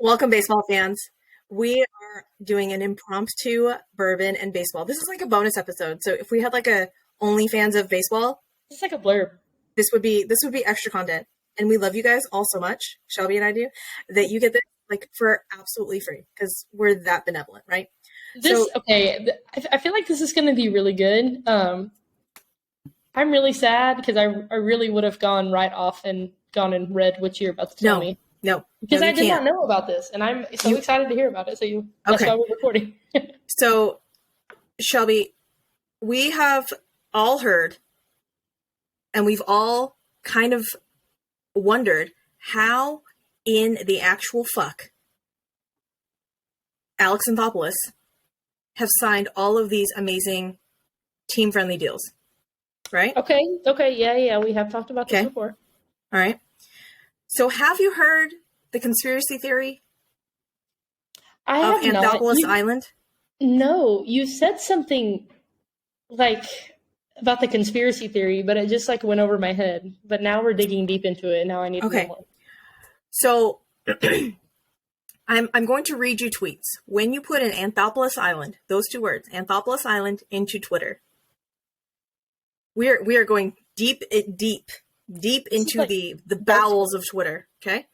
Welcome, baseball fans. We are doing an impromptu bourbon and baseball. This is like a bonus episode. So if we had like a OnlyFans of baseball, It's like a blurb. this would be extra content. And we love you guys all so much, Shelby and I do, that you get this like for absolutely free because we're that benevolent, right? So I feel like this is going to be really good. I'm really sad because I really would have gone right off and gone and read what you're about to tell me. No, Because you I did can't. not know about this, and I'm so excited to hear about it. That's Okay. why we're recording. So, Shelby, we have all heard and we've all kind of wondered how in the actual fuck Alex Anthopolous have signed all of these amazing team-friendly deals, right? Okay, yeah, we have talked about this before. All right. So have you heard the conspiracy theory I of have not. Anthopolous Island? No, you said something like about the conspiracy theory, but it just like went over my head. But now we're digging deep into it, and now I need to know more. So I'm going to read you tweets. When you put in Anthopolous Island, those two words, Anthopolous Island, into Twitter, we are going deep into like the bowels of Twitter. Okay.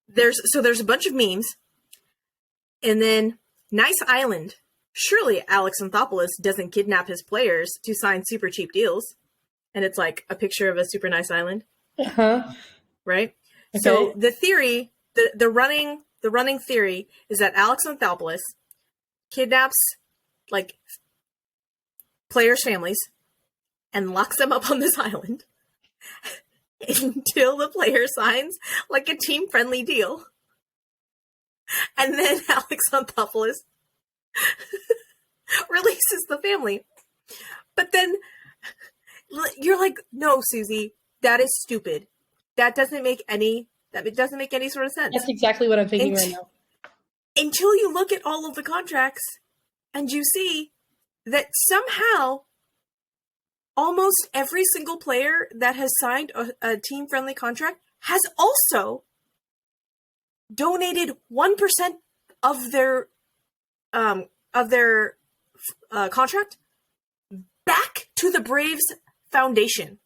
There's a bunch of memes, and then nice island. Surely Alex Anthopoulos doesn't kidnap his players to sign super cheap deals, and it's like a picture of a super nice island, right? Okay. So the theory, the running theory is that Alex Anthopoulos kidnaps like players' families and locks them up on this island until the player signs like a team-friendly deal. And then Alex Anthopoulos releases the family. But then you're like, no, Susie, that is stupid. That doesn't make any sort of sense. That's exactly what I'm thinking right now. Until you look at all of the contracts and you see that somehow almost every single player that has signed a team-friendly contract has also donated 1% of their contract back to the Braves Foundation.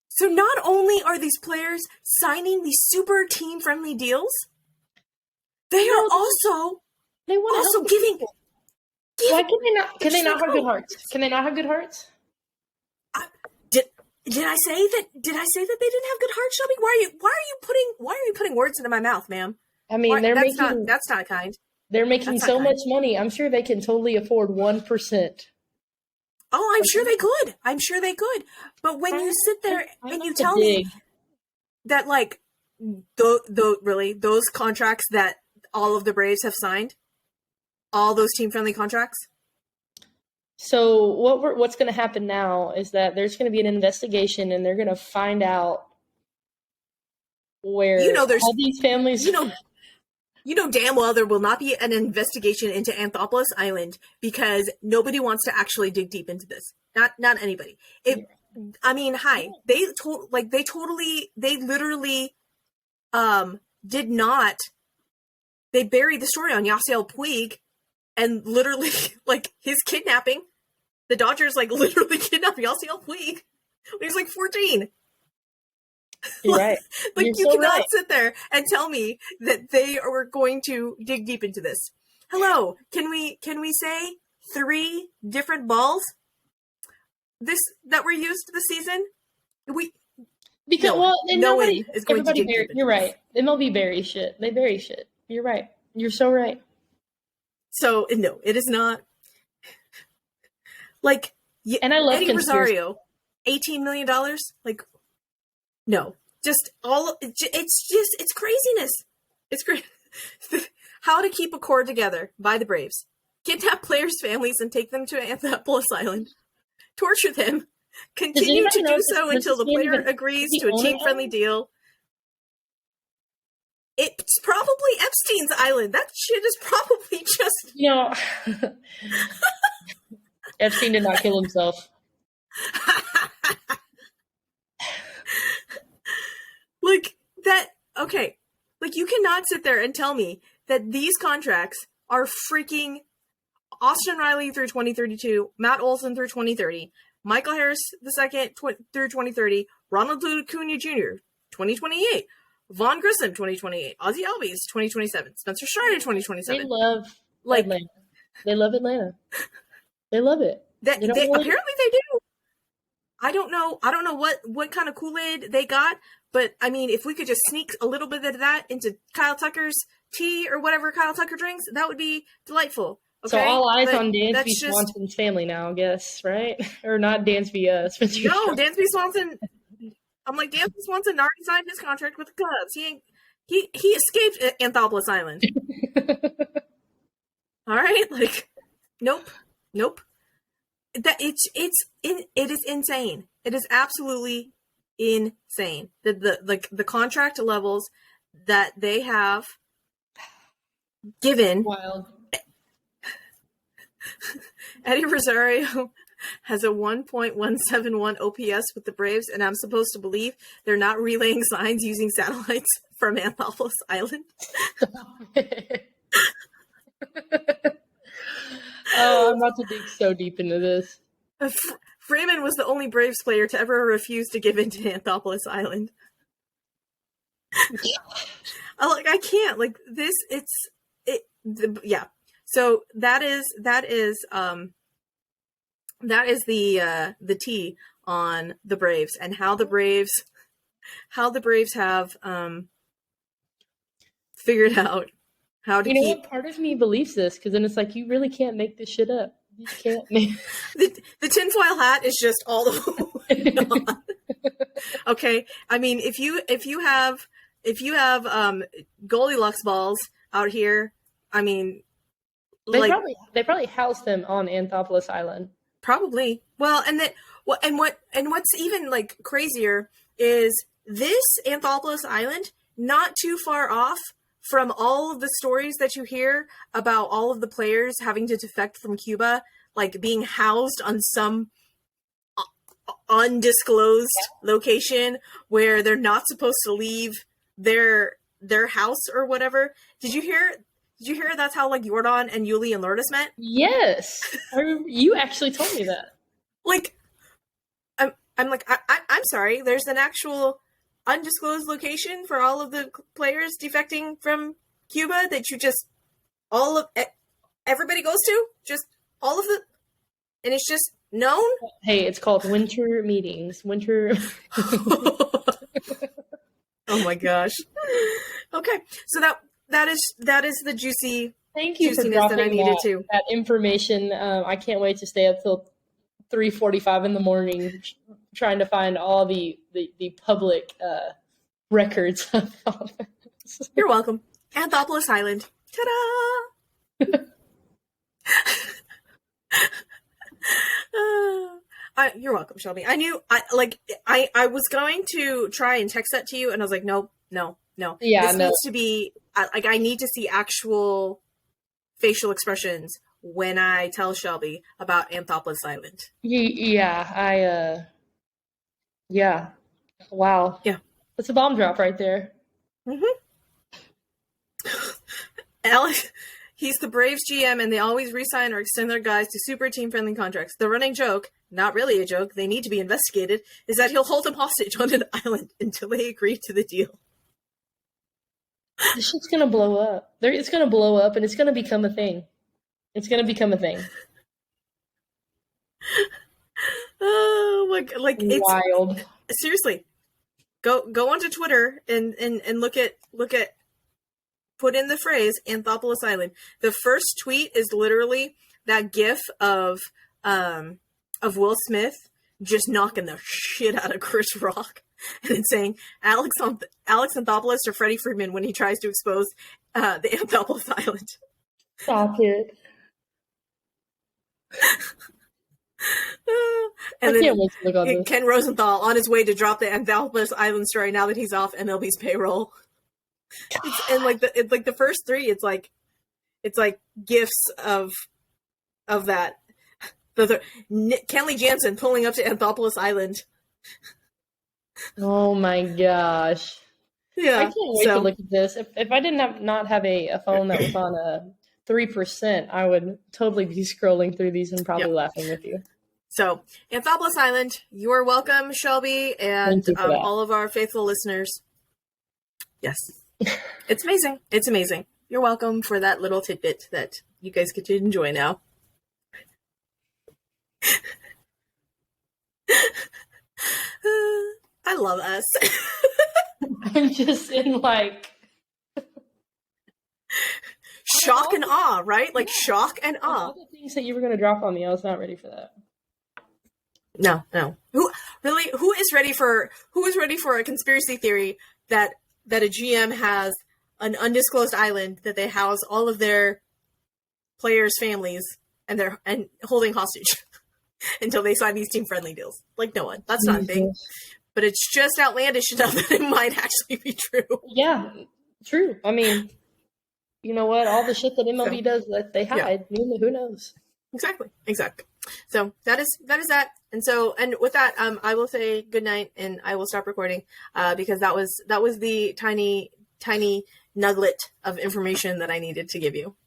So not only are these players signing these super team-friendly deals, they are also giving. Why can they not? Can they not have good hearts? Can they not have good hearts? Did I say that? Did I say that they didn't have good hearts, Shelby? Why are you putting words into my mouth, ma'am? I mean, that's not kind. They're making so much money. I'm sure they can totally afford 1%. Oh, I'm sure they could. But when you sit there and you tell me that, like, those contracts that all of the Braves have signed, all those team-friendly contracts. So what's going to happen now is that there's going to be an investigation, and they're going to find out where all these families. You know damn well there will not be an investigation into Anthopolous Island because nobody wants to actually dig deep into this. Not anybody. They literally did not. They buried the story on Yasiel Puig and literally like his kidnapping. The Dodgers like literally kidnapped Yasiel Puig when he was like 14. You're right. Like you cannot sit there and tell me that they are going to dig deep into this. Hello, can we say 3 different balls that were used this season? Nobody is going to dig deep into You're right. MLB buries shit. They bury shit. You're right. You're so right. So no, it is not. Like, and I love Eddie Rosario, $18 million. Like, no, it's craziness. It's great. How to Keep a Cord Together by the Braves. Kidnap players' families and take them to Anthopolous Island. Torture them. Continue to do so until the player agrees to a team-friendly deal. It's probably Epstein's Island. That shit is probably just... Epstein did not kill himself. okay, like you cannot sit there and tell me that these contracts are freaking Austin Riley through 2032, Matt Olson through 2030, Michael Harris II through 2030, Ronald Acuna Jr. 2028, Vaughn Grissom 2028, Ozzy Albies 2027, Spencer Strider 2027. They love like Atlanta. They love Atlanta. They love it. That they apparently they do. I don't know what kind of Kool-Aid they got, but I mean, if we could just sneak a little bit of that into Kyle Tucker's tea or whatever Kyle Tucker drinks, that would be delightful. Okay? So all eyes on Dansby Swanson's family now, I guess, right? Or not Dansby, Spencer. No, Dansby Swanson. I'm like, Dansby Swanson already signed his contract with the Cubs. He escaped Anthopolous Island. All right, like, nope. That it is insane. It is absolutely insane. The contract levels that they have given. Wild. Eddie Rosario has a 1.171 OPS with the Braves, and I'm supposed to believe they're not relaying signs using satellites from Anthopolous Island. Oh, I'm about to dig so deep into this. Freeman was the only Braves player to ever refuse to give in to Anthopolous Island. I can't like this. Yeah. So that is the tea on the Braves and how the Braves have figured out how to keep. What? Part of me believes this because then it's like you really can't make this shit up. You can't make the tinfoil hat is just all the way on. Okay, I mean if you have Goldilocks balls out here, I mean. They probably house them on Anthopolous Island. Probably. Well, and what's even like crazier is this Anthopolous Island not too far off from all of the stories that you hear about all of the players having to defect from Cuba, like being housed on some undisclosed location where they're not supposed to leave their house or whatever. Did you hear that's how like Jordan and Yuli and Lourdes met? Yes. You actually told me that. Like, I'm like, I'm sorry. There's an actual undisclosed location for all of the players defecting from Cuba that you just everybody goes to, just all of the, and it's just known. Hey, it's called winter meetings. Winter. Oh my gosh. Okay, so that is the juicy. Thank you for dropping that I needed that information. I can't wait to stay up till 3:45 in the morning trying to find all the public records of all this. You're welcome. Anthopolous Island. Ta-da! You're welcome, Shelby. I knew I was going to try and text that to you, and I was like, no. Yeah, this needs to be I need to see actual facial expressions when I tell Shelby about Anthopolous Island. Yeah, yeah. Wow. Yeah. That's a bomb drop right there. Mm-hmm. Alex, he's the Braves GM, and they always re-sign or extend their guys to super team-friendly contracts. The running joke, not really a joke, they need to be investigated, is that he'll hold them hostage on an island until they agree to the deal. This shit's gonna blow up. It's gonna blow up, and it's gonna become a thing. It's gonna become a thing. Oh my god! Like it's wild. Seriously, go onto Twitter and look at put in the phrase Anthopolous Island. The first tweet is literally that GIF of Will Smith just knocking the shit out of Chris Rock. And it's saying Alex Anthopolous or Freddie Freeman when he tries to expose the Anthopolous Island. Stop it. And then Ken Rosenthal on his way to drop the Anthopolous Island story now that he's off MLB's payroll. And like the first three, it's like gifts of that. Kenley Jansen pulling up to Anthopolous Island. Oh my gosh. Yeah. I can't wait to look at this. If I didn't not have a phone that was on a 3%, I would totally be scrolling through these and probably laughing with you. So, Anthopolous Island, you are welcome, Shelby, and all of our faithful listeners. Yes. It's amazing. It's amazing. You're welcome for that little tidbit that you guys get to enjoy now. I love us. I'm just in like shock and awe, right? Like shock and awe. All the things that you were going to drop on me, I was not ready for that. No. Who is ready for a conspiracy theory that a GM has an undisclosed island that they house all of their players' families and holding hostage until they sign these team friendly deals? Like, no one. That's not a thing. But it's just outlandish enough that it might actually be true. Yeah, true. I mean, you know what? All the shit that MLB does that they hide, who knows? Exactly. So that is that. And with that, I will say good night, and I will stop recording because that was the tiny nugget of information that I needed to give you.